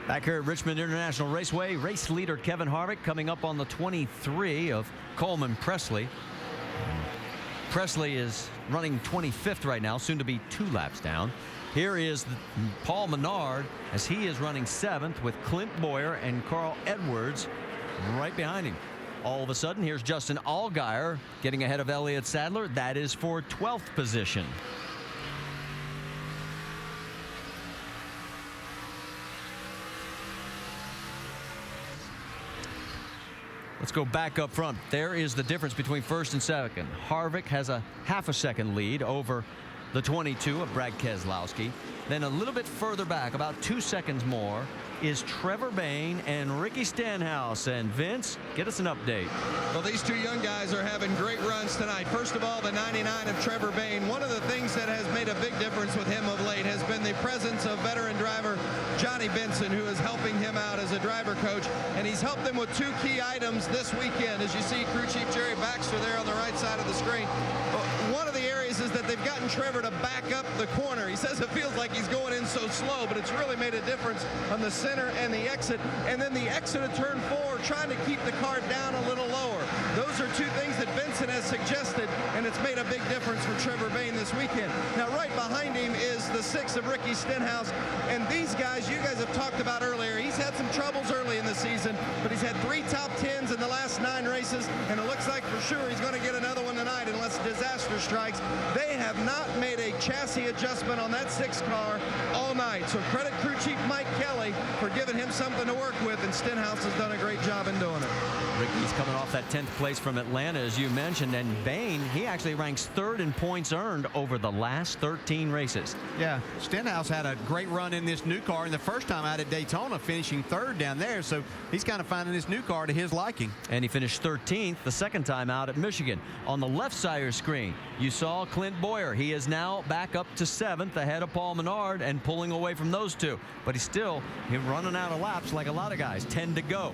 Back here at Richmond International Raceway, race leader Kevin Harvick coming up on the 23 of Coleman Presley. Presley is running 25th right now, soon to be 2 laps down. Here is Paul Menard as he is running 7th with Clint Boyer and Carl Edwards right behind him. All of a sudden, here's Justin Allgaier getting ahead of Elliott Sadler. That is for 12th position. Let's go back up front. There is the difference between first and second. Harvick has a half a second lead over the 22 of Brad Keselowski. Then a little bit further back, about 2 seconds more, is Trevor Bayne and Ricky Stenhouse. And Vince, get us an update. Well, these two young guys are having great runs tonight. First of all, the 99 of Trevor Bayne. One of the things that has made a big difference with him of late has been the presence of veteran driver Johnny Benson, who is helping him out as a driver coach. And he's helped them with 2 key items this weekend. As you see, crew chief Jerry Baxter there on the right side of the screen. One of the areas is that they've gotten Trevor to back up the corner. He says it feels like he's going in so slow, but it's really made a difference on the center and the exit. And then the exit of turn 4, trying to keep the car down a little lower. Those are 2 things that Benson has suggested, and it's made a big difference for Trevor Bayne this weekend. Now, right behind him is the 6 of Ricky Stenhouse. And these guys, you guys have talked about earlier, he's had some troubles early in the season, but he's had 3 top 10s in the last 9 races, and it looks like for sure he's going to get another one tonight unless disaster strikes. They have not made a chassis adjustment on that 6 car all night. So credit crew chief Mike Kelly for giving him something to work with, and Stenhouse has done a great job in doing it. Ricky's coming off that 10th place from Atlanta, as you mentioned, and Bayne, he actually ranks 3rd in points earned over the last 13 races. Yeah, Stenhouse had a great run in this new car, and the first time out at Daytona, finishing 3rd down there, so he's kind of finding this new car to his liking. And he finished 13th the second time out at Michigan. On the left side of your screen, you saw Clint Boyer. He is now back up to 7th ahead of Paul Menard and pulling away from those 2. But he's running out of laps like a lot of guys, 10 to go.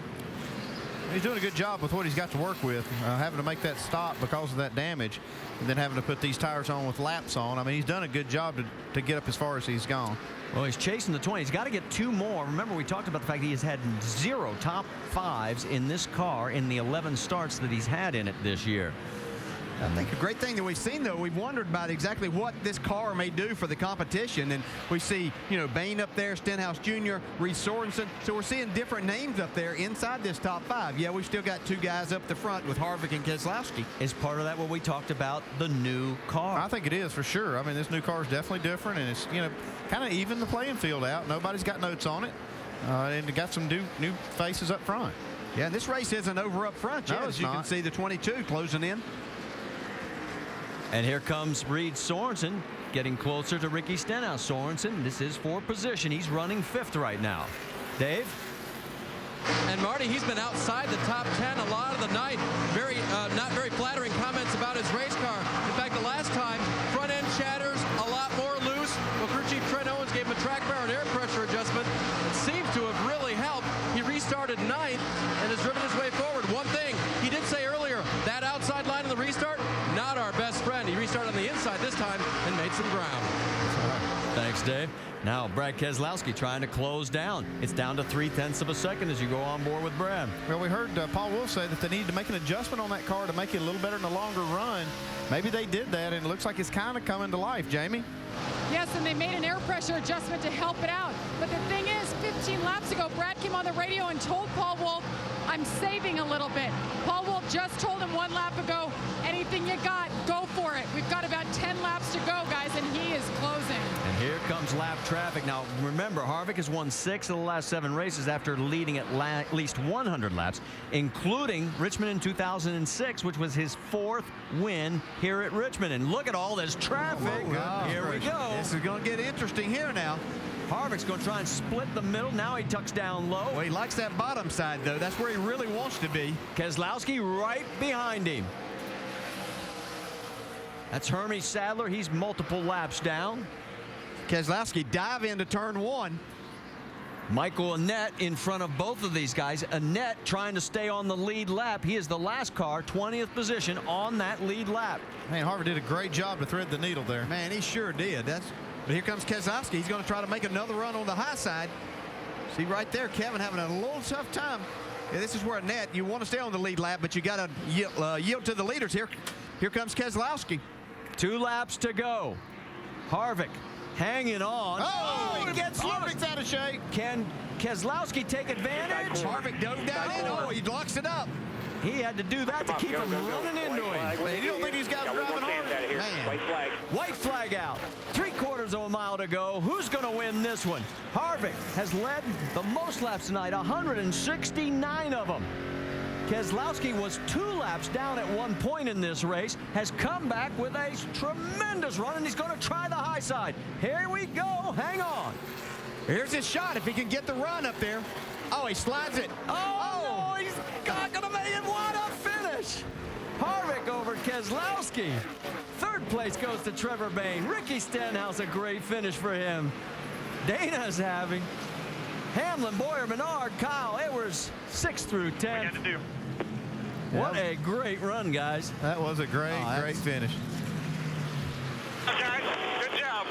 He's doing a good job with what he's got to work with, having to make that stop because of that damage, and then having to put these tires on with laps on. I mean, he's done a good job to get up as far as he's gone. Well, he's chasing the 20. He's got to get 2 more. Remember, we talked about the fact that he has had 0 top 5s in this car in the 11 starts that he's had in it this year. I think a great thing that we've seen, though, we've wondered about exactly what this car may do for the competition. And we see, Bayne up there, Stenhouse Jr., Reed Sorensen. So we're seeing different names up there inside this top 5. Yeah, we've still got 2 guys up the front with Harvick and Keselowski. Is part of that what we talked about, the new car? I think it is for sure. I mean, this new car is definitely different, and it's, kind of even the playing field out. Nobody's got notes on it, and it got some new faces up front. Yeah, and this race isn't over up front yet, as you can see the 22 closing in. And here comes Reed Sorensen getting closer to Ricky Stenhouse. Sorensen, this is for position. He's running 5th right now. Dave? And Marty, he's been outside the top 10 a lot of the night. Not very flattering comments about his race car. In fact, the last time, front end shatters, a lot more loose. Well, crew chief Trent Owens gave him a track bar and air pressure adjustment. It seems to have really helped. He restarted 9th and has driven his way forward. One thing, he did say earlier, that outside line of the restart, not our best friend. He restarted on the inside this time and made some ground. Thanks, Dave. Now, Brad Keselowski trying to close down. It's down to 0.3 of a second as you go on board with Brad. Well, we heard Paul Wolf say that they needed to make an adjustment on that car to make it a little better in the longer run. Maybe they did that, and it looks like it's kind of coming to life, Jamie. Yes, and they made an air pressure adjustment to help it out. But the thing is, 15 laps ago, Brad came on the radio and told Paul Wolf, I'm saving a little bit. Paul Wolf just told him 1 lap ago, anything you got, go for it. We've got about 10 laps to go, guys, and he is closing. And here comes lap traffic. Now, remember, Harvick has won 6 of the last 7 races after leading at least 100 laps, including Richmond in 2006, which was his 4th win here at Richmond. And look at all this traffic. Here we go. This is going to get interesting here now. Harvick's going to try and split the middle. Now he tucks down low. Well, he likes that bottom side, though. That's where he really wants to be. Keselowski right behind him. That's Hermie Sadler. He's multiple laps down. Keselowski dive into turn 1. Michael Annett in front of both of these guys. Annett trying to stay on the lead lap. He is the last car, 20th position on that lead lap. Man, Harvick did a great job to thread the needle there. Man, he sure did. But here comes Keselowski. He's going to try to make another run on the high side. See right there, Kevin having a little tough time. Yeah, this is where a net, you want to stay on the lead lap, but you got to yield to the leaders here. Here comes Keselowski. 2 laps to go. Harvick hanging on. Oh, he gets Harvick's loose. out of shape. Can Keselowski take advantage? Harvick dove down in. Oh, he locks it up. He had to do that to keep him running into him. You don't think these guys are driving hard? Man. White flag. White flag out. 3/4 of a mile to go. Who's going to win this one? Harvick has led the most laps tonight, 169 of them. Keselowski was 2 laps down at one point in this race, has come back with a tremendous run, and he's going to try the high side. Here we go. Hang on. Here's his shot if he can get the run up there. Oh, he slides it. Oh, no, he's not going to make it. What a finish. Harvick over Keselowski. 3rd place goes to Trevor Bayne. Ricky Stenhouse, a great finish for him. Dana's having. Hamlin, Boyer, Menard, Kyle Edwards, 6 through 10. What a great run, guys. That was a great finish. Guys, good job.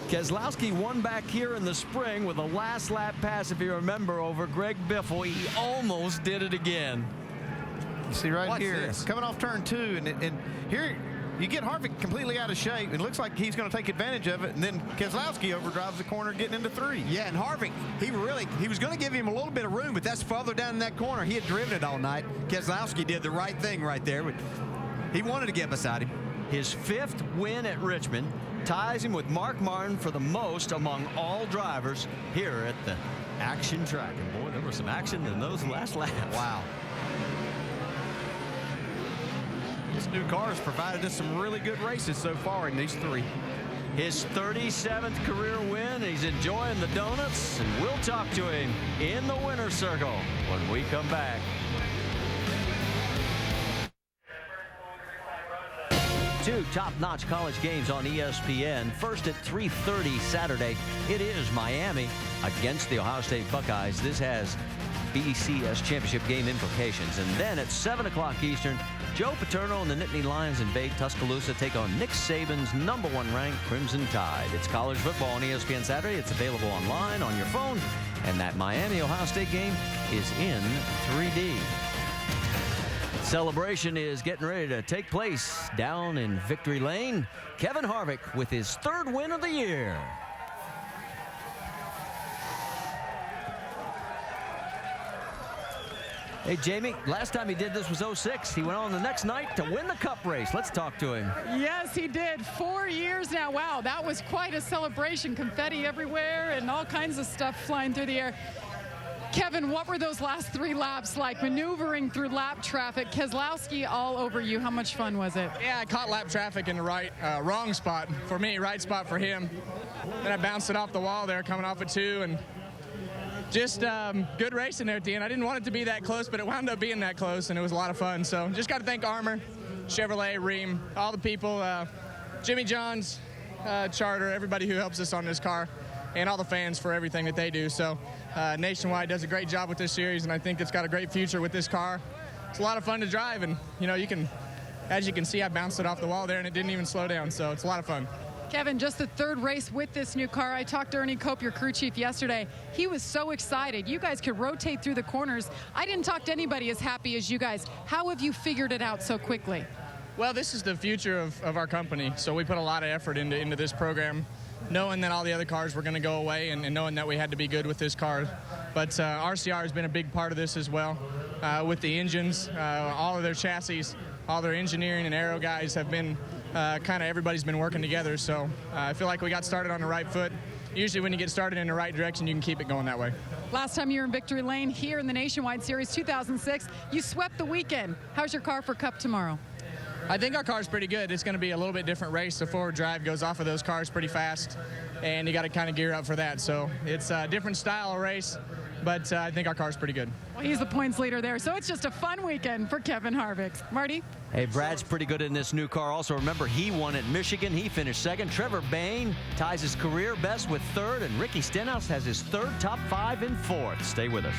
Keselowski won back here in the spring with a last lap pass, if you remember, over Greg Biffle. He almost did it again. You see right Watch here, this. coming off turn 2, and here you get Harvick completely out of shape. It looks like he's going to take advantage of it, and then Keselowski overdrives the corner, getting into 3. Yeah, and Harvick, he was going to give him a little bit of room, but that's farther down in that corner. He had driven it all night. Keselowski did the right thing right there, but he wanted to get beside him. His 5th win at Richmond ties him with Mark Martin for the most among all drivers here at the action track. And boy, there was some action in those last laps. Wow. This new car has provided us some really good races so far in these 3. His 37th career win. He's enjoying the donuts, and we'll talk to him in the winner's circle when we come back. 2 top-notch college games on ESPN. First at 3:30 Saturday, it is Miami against the Ohio State Buckeyes. This has BCS championship game implications. And then at 7 o'clock Eastern, Joe Paterno and the Nittany Lions invade Tuscaloosa, take on Nick Saban's #1 ranked Crimson Tide. It's college football on ESPN Saturday. It's available online, on your phone. And that Miami-Ohio State game is in 3D. Celebration is getting ready to take place down in Victory Lane. Kevin Harvick with his 3rd win of the year. Hey, Jamie, last time he did this was 06. He went on the next night to win the Cup race. Let's talk to him. Yes, he did. 4 years now. Wow, that was quite a celebration. Confetti everywhere and all kinds of stuff flying through the air. Kevin, what were those last 3 laps like, maneuvering through lap traffic? Keselowski all over you. How much fun was it? Yeah, I caught lap traffic in the wrong spot for me, right spot for him. Then I bounced it off the wall there, coming off at 2, and just good racing there at the end. I didn't want it to be that close, but it wound up being that close, and it was a lot of fun. So just got to thank Armour, Chevrolet, Ream, all the people, Jimmy John's, Charter, everybody who helps us on this car, and all the fans for everything that they do. So Nationwide does a great job with this series, and I think it's got a great future with this car. It's a lot of fun to drive, and as you can see, I bounced it off the wall there, and it didn't even slow down, so it's a lot of fun. Kevin, just the 3rd race with this new car. I talked to Ernie Cope, your crew chief, yesterday. He was so excited. You guys could rotate through the corners. I didn't talk to anybody as happy as you guys. How have you figured it out so quickly? Well, this is the future of our company, so we put a lot of effort into this program, knowing that all the other cars were going to go away and knowing that we had to be good with this car. But RCR has been a big part of this as well, with the engines, all of their chassis, all their engineering and aero guys have been kind of everybody's been working together. So I feel like we got started on the right foot. Usually when you get started in the right direction, you can keep it going that way. Last time you were in Victory Lane here in the Nationwide Series 2006, you swept the weekend. How's your car for Cup tomorrow? I think our car's pretty good. It's going to be a little bit different race. The forward drive goes off of those cars pretty fast, and you got to kind of gear up for that. So it's a different style of race, but I think our car's pretty good. Well, he's the points leader there, so it's just a fun weekend for Kevin Harvick. Marty? Hey, Brad's pretty good in this new car. Also, remember, he won at Michigan. He finished 2nd. Trevor Bayne ties his career best with 3rd, and Ricky Stenhouse has his 3rd top 5 and 4th. Stay with us.